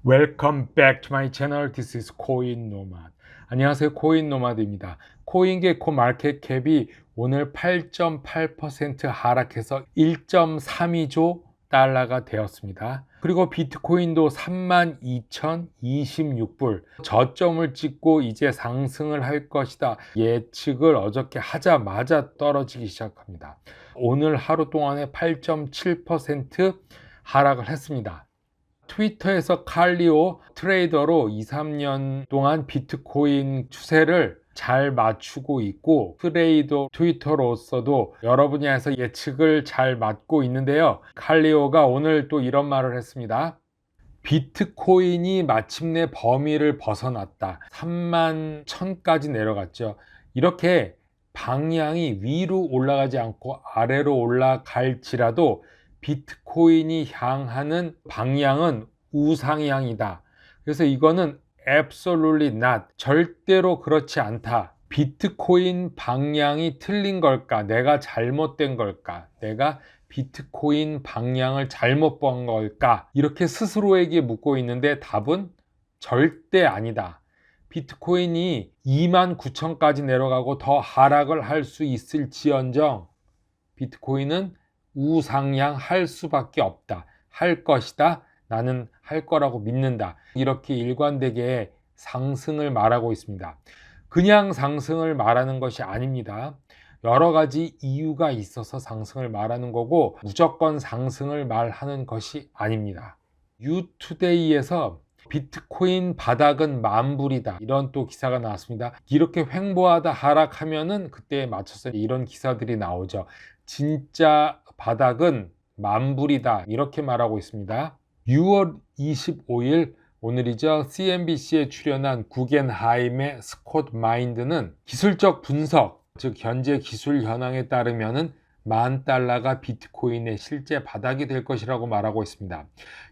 Welcome back to my channel. This is 코인 노마드. 안녕하세요. 코인 노마드입니다. 코인게코 마켓캡이 오늘 8.8% 하락해서 1.32조 달러가 되었습니다. 그리고 비트코인도 32,026불 저점을 찍고 이제 상승을 할 것이다 예측을 어저께 하자마자 떨어지기 시작합니다. 오늘 하루 동안에 8.7% 하락을 했습니다. 트위터에서 칼리오 트레이더로 2, 3년 동안 비트코인 추세를 잘 맞추고 있고 트레이더 트위터로서도 여러 분야에서 예측을 잘 맞고 있는데요. 칼리오가 오늘 또 이런 말을 했습니다. 비트코인이 마침내 범위를 벗어났다. 3만 1000까지 내려갔죠. 이렇게 방향이 위로 올라가지 않고 아래로 올라갈지라도 비트코인이 향하는 방향은 우상향이다. 그래서 이거는 absolutely not, 절대로 그렇지 않다. 비트코인 방향이 틀린 걸까? 내가 잘못된 걸까? 내가 비트코인 방향을 잘못 본 걸까? 이렇게 스스로에게 묻고 있는데 답은 절대 아니다. 비트코인이 29,000까지 내려가고 더 하락을 할 수 있을지언정 비트코인은 우상향 할 수밖에 없다. 할 것이다. 나는 할 거라고 믿는다. 이렇게 일관되게 상승을 말하고 있습니다. 그냥 상승을 말하는 것이 아닙니다. 여러 가지 이유가 있어서 상승을 말하는 거고 무조건 상승을 말하는 것이 아닙니다. 뉴투데이에서 비트코인 바닥은 만불이다 이런 또 기사가 나왔습니다. 이렇게 횡보하다 하락하면은 그때에 맞춰서 이런 기사들이 나오죠. 진짜 바닥은 만불이다 이렇게 말하고 있습니다. 6월 25일 오늘이죠. CNBC에 출연한 구겐하임의 스콧 마인드는 기술적 분석, 즉 현재 기술 현황에 따르면은 $10,000가 비트코인의 실제 바닥이 될 것이라고 말하고 있습니다.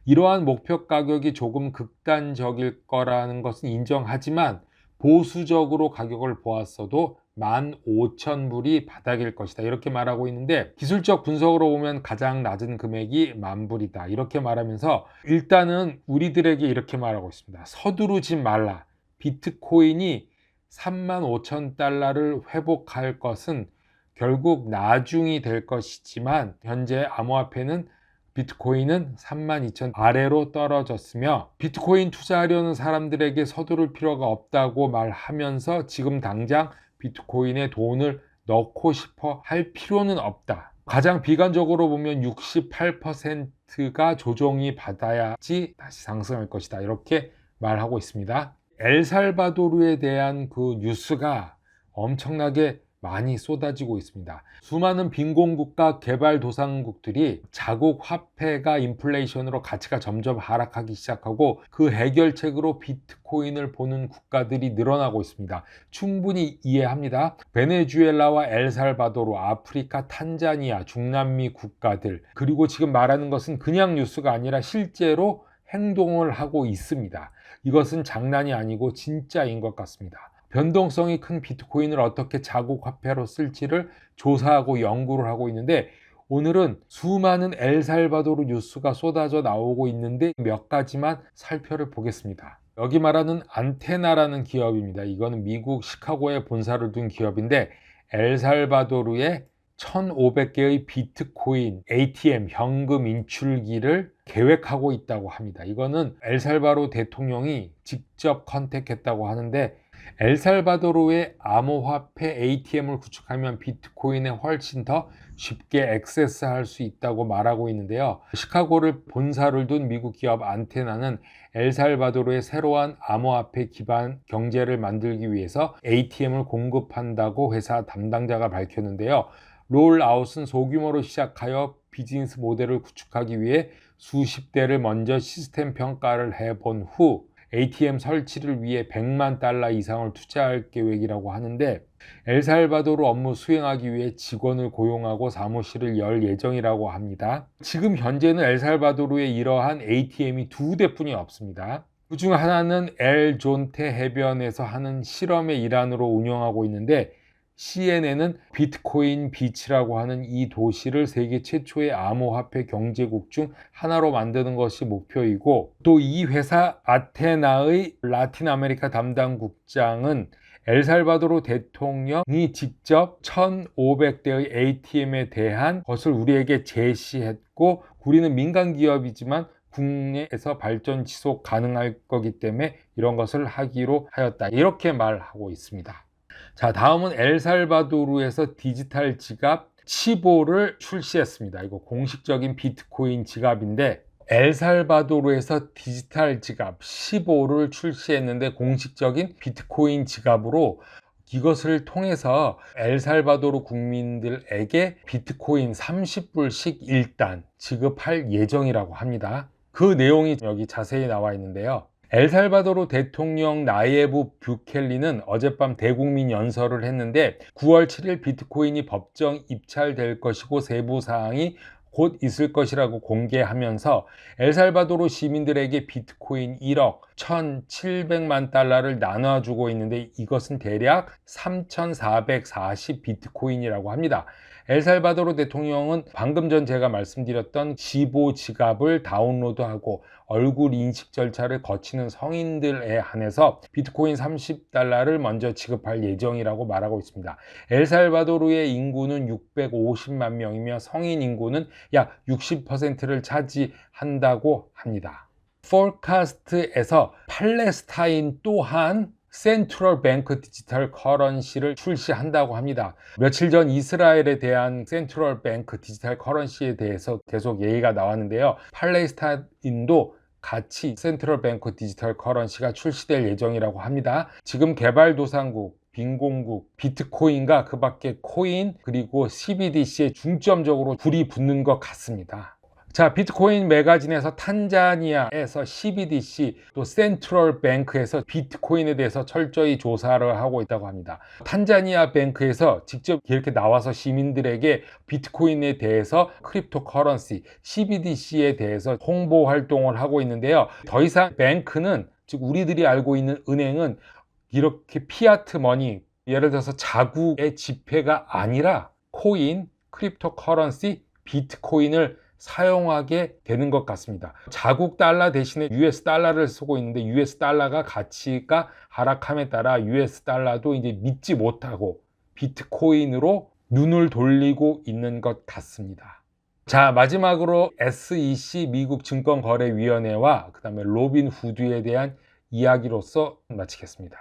이러한 목표 가격이 조금 극단적일 거라는 것은 인정하지만 보수적으로 가격을 보았어도 15,000불이 바닥일 것이다 이렇게 말하고 있는데 기술적 분석으로 보면 가장 낮은 금액이 만불이다 이렇게 말하면서 일단은 우리들에게 이렇게 말하고 있습니다. 서두르지 말라. 비트코인이 35,000달러를 회복할 것은 결국 나중이 될 것이지만 현재 암호화폐는 비트코인은 32,000 아래로 떨어졌으며 비트코인 투자하려는 사람들에게 서두를 필요가 없다고 말하면서 지금 당장 비트코인에 돈을 넣고 싶어 할 필요는 없다. 가장 비관적으로 보면 68%가 조정이 받아야지 다시 상승할 것이다. 이렇게 말하고 있습니다. 엘살바도르에 대한 그 뉴스가 엄청나게 많이 쏟아지고 있습니다. 수많은 빈곤국가 개발도상국들이 자국 화폐가 인플레이션으로 가치가 점점 하락하기 시작하고 그 해결책으로 비트코인을 보는 국가들이 늘어나고 있습니다. 충분히 이해합니다. 베네수엘라와 엘살바도르, 아프리카, 탄자니아, 중남미 국가들 그리고 지금 말하는 것은 그냥 뉴스가 아니라 실제로 행동을 하고 있습니다. 이것은 장난이 아니고 진짜인 것 같습니다. 변동성이 큰 비트코인을 어떻게 자국 화폐로 쓸지를 조사하고 연구를 하고 있는데 오늘은 수많은 엘살바도르 뉴스가 쏟아져 나오고 있는데 몇 가지만 살펴를 보겠습니다. 여기 말하는 안테나라는 기업입니다. 이거는 미국 시카고에 본사를 둔 기업인데 엘살바도르에 1,500개의 비트코인 ATM 현금 인출기를 계획하고 있다고 합니다. 이거는 엘살바도르 대통령이 직접 컨택했다고 하는데 엘살바도르의 암호화폐 ATM을 구축하면 비트코인에 훨씬 더 쉽게 액세스할 수 있다고 말하고 있는데요. 시카고를 본사를 둔 미국 기업 안테나는 엘살바도르의 새로운 암호화폐 기반 경제를 만들기 위해서 ATM을 공급한다고 회사 담당자가 밝혔는데요. 롤아웃은 소규모로 시작하여 비즈니스 모델을 구축하기 위해 수십 대를 먼저 시스템 평가를 해본 후 ATM 설치를 위해 $1,000,000 이상을 투자할 계획이라고 하는데 엘살바도르 업무 수행하기 위해 직원을 고용하고 사무실을 열 예정이라고 합니다. 지금 현재는 엘살바도르에 이러한 ATM이 2대뿐이 없습니다. 그중 하나는 엘 존테 해변에서 하는 실험의 일환으로 운영하고 있는데 CNN은 비트코인 비치라고 하는 이 도시를 세계 최초의 암호화폐 경제국 중 하나로 만드는 것이 목표이고, 또 이 회사 아테나의 라틴 아메리카 담당 국장은 엘살바도르 대통령이 직접 1,500대의 ATM에 대한 것을 우리에게 제시했고, 우리는 민간 기업이지만 국내에서 발전 지속 가능할 거기 때문에 이런 것을 하기로 하였다, 이렇게 말하고 있습니다. 자, 다음은 엘살바도르에서 디지털 지갑 치보를 출시했습니다. 이거 공식적인 비트코인 지갑인데, 엘살바도르에서 디지털 지갑 치보를 출시했는데 공식적인 비트코인 지갑으로 이것을 통해서 엘살바도르 국민들에게 비트코인 30불씩 일단 지급할 예정이라고 합니다. 그 내용이 여기 자세히 나와 있는데요. 엘살바도르 대통령 나예브 뷰켈리는 어젯밤 대국민 연설을 했는데 9월 7일 비트코인이 법정 입찰될 것이고 세부 사항이 곧 있을 것이라고 공개하면서 엘살바도르 시민들에게 비트코인 1억 1,700만 달러를 나눠주고 있는데 이것은 대략 3,440 비트코인이라고 합니다. 엘살바도르 대통령은 방금 전 제가 말씀드렸던 치보 지갑을 다운로드하고 얼굴 인식 절차를 거치는 성인들에 한해서 비트코인 30달러를 먼저 지급할 예정이라고 말하고 있습니다. 엘살바도르의 인구는 650만 명이며 성인 인구는 약 60%를 차지한다고 합니다. 포카스트에서 팔레스타인 또한 센트럴 뱅크 디지털 커런시를 출시한다고 합니다. 며칠 전 이스라엘에 대한 센트럴 뱅크 디지털 커런시에 대해서 계속 얘기가 나왔는데요. 팔레스타인도 같이 센트럴 뱅크 디지털 커런시가 출시될 예정이라고 합니다. 지금 개발도상국, 빈공국, 비트코인과 그 밖에 코인 그리고 CBDC에 중점적으로 불이 붙는 것 같습니다. 자, 비트코인 매거진에서 탄자니아에서 CBDC 또 센트럴 뱅크에서 비트코인에 대해서 철저히 조사를 하고 있다고 합니다. 탄자니아 뱅크에서 직접 이렇게 나와서 시민들에게 비트코인에 대해서 크립토 커런시, CBDC에 대해서 홍보 활동을 하고 있는데요. 더 이상 뱅크는, 즉 우리들이 알고 있는 은행은 이렇게 피아트 머니, 예를 들어서 자국의 지폐가 아니라 코인, 크립토 커런시, 비트코인을 사용하게 되는 것 같습니다. 자국 달러 대신에 US 달러를 쓰고 있는데 US 달러가 가치가 하락함에 따라 US 달러도 이제 믿지 못하고 비트코인으로 눈을 돌리고 있는 것 같습니다. 자, 마지막으로 SEC 미국 증권거래위원회와 그 다음에 로빈후드에 대한 이야기로서 마치겠습니다.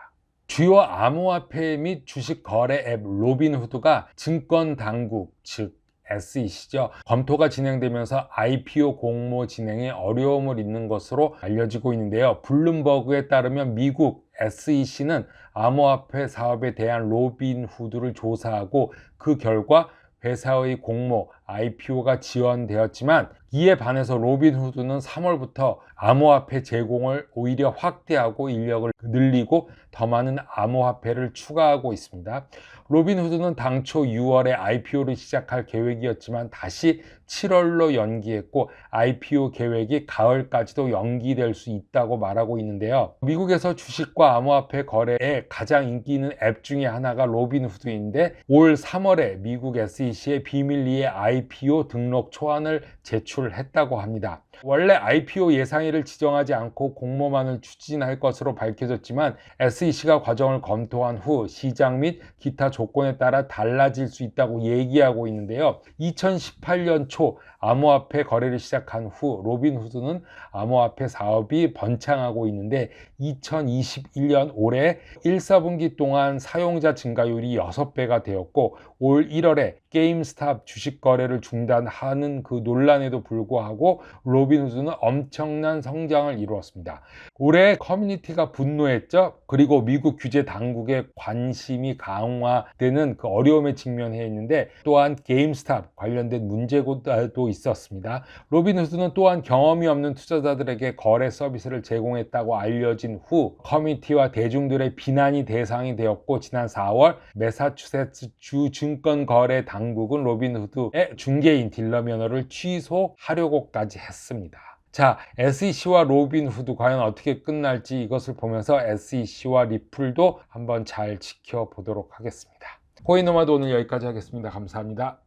주요 암호화폐 및 주식 거래 앱 로빈후드가 증권 당국, 즉 SEC죠. 검토가 진행되면서 IPO 공모 진행에 어려움을 잇는 것으로 알려지고 있는데요. 블룸버그에 따르면 미국 SEC는 암호화폐 사업에 대한 로빈후드를 조사하고 그 결과 회사의 공모, IPO가 지원되었지만 이에 반해서 로빈후드는 3월부터 암호화폐 제공을 오히려 확대하고 인력을 늘리고 더 많은 암호화폐를 추가하고 있습니다. 로빈후드는 당초 6월에 IPO를 시작할 계획이었지만 다시 7월로 연기했고 IPO 계획이 가을까지도 연기될 수 있다고 말하고 있는데요. 미국에서 주식과 암호화폐 거래에 가장 인기 있는 앱 중에 하나가 로빈후드인데 올 3월에 미국 SEC에 비밀리에 IPO 등록 초안을 제출했다고 합니다. 원래 IPO 예상일을 지정하지 않고 공모만을 추진할 것으로 밝혀졌지만 SEC가 과정을 검토한 후 시장 및 기타 조건에 따라 달라질 수 있다고 얘기하고 있는데요. 2018년 초 암호화폐 거래를 시작한 후 로빈후드는 암호화폐 사업이 번창하고 있는데 2021년 올해 1사분기 동안 사용자 증가율이 6배가 되었고 올 1월에 게임스탑 주식 거래를 중단하는 그 논란에도 불구하고 로빈후드는 엄청난 성장을 이루었습니다. 올해 커뮤니티가 분노했죠. 그리고 미국 규제 당국의 관심이 강화되는 그 어려움에 직면해 있는데 또한 게임스탑 관련된 문제도 있었습니다. 로빈후드는 또한 경험이 없는 투자자들에게 거래 서비스를 제공했다고 알려진 후 커뮤니티와 대중들의 비난이 대상이 되었고 지난 4월 매사추세츠 주 증권거래 당국은 로빈후드의 중개인 딜러 면허를 취소하려고까지 했습니다. 자, SEC와 로빈후드 과연 어떻게 끝날지 이것을 보면서 SEC와 리플도 한번 잘 지켜보도록 하겠습니다. 코인노마드 오늘 여기까지 하겠습니다. 감사합니다.